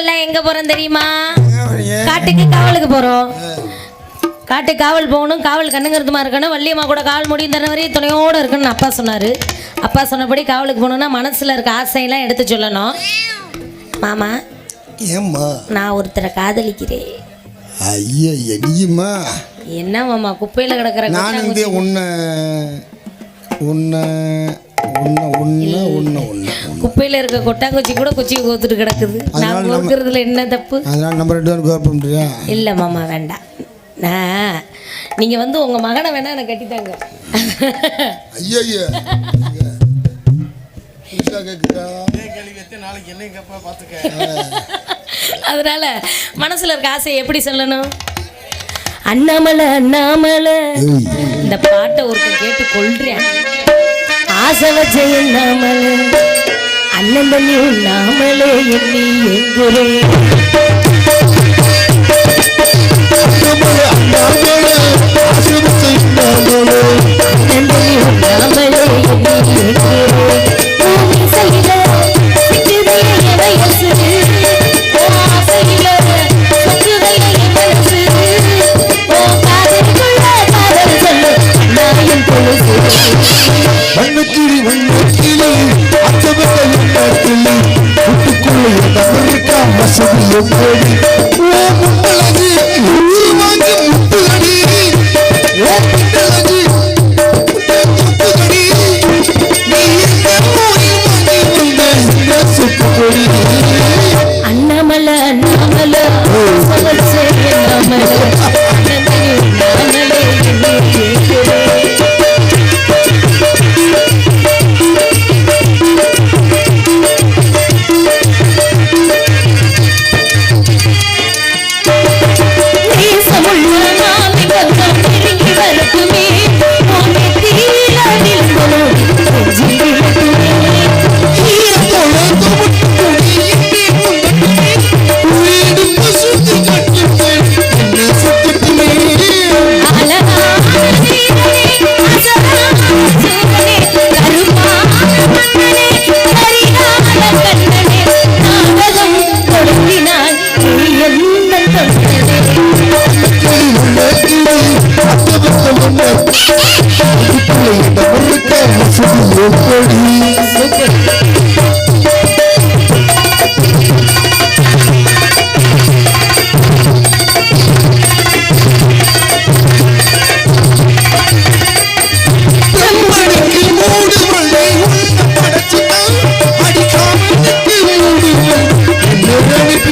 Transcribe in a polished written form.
எங்க போறோம் தெரியுமா? காட்டுக்கு காவலுக்கு போறோம். காட்டு காவல் போகணும், காவல் கண்ணுங்கிறதுமா இருக்கணும். வள்ளியம்மா கூட காவல் முடியும் தர வரையும் துணையோடு இருக்குன்னு அப்பா சொன்னாரு. அப்பா சொன்னபடி காவலுக்கு போகணும்னா மனசுல இருக்க ஆசையெல்லாம் எடுத்து சொல்லணும். மாமா, ஏம்மா நான் ஒருத்தரை காதலிக்கிறேன். ஐயா எடியுமா என்ன மாமா குப்பையில கிடக்குற? நான் இந்த குப்பையில இருக்க கொட்டாங்குச்சி கூட குச்சி கோத்துட்டு கிடக்குது. நான் கோக்குறதுல என்ன தப்பு? அதனால நம்ம ரெண்டு பேரும் கோப்ப முடியா? இல்ல மாமா வேண்டாம். நீங்க வந்து உங்க மகனை வேணா எனக்கு கட்டித்தாங்க. ஐயா அதனால மனசுல இருக்க ஆசை எப்படி சொல்லணும்? அண்ணாமலை அண்ணாமலை இந்த பாட்டை ஒருத்தன் கேட்டு கொள்றேன். ஆசை வச்ச எண்ணாமலை அண்ணன் தண்ணி உண்ணாமலே எண்ணி எங்குறே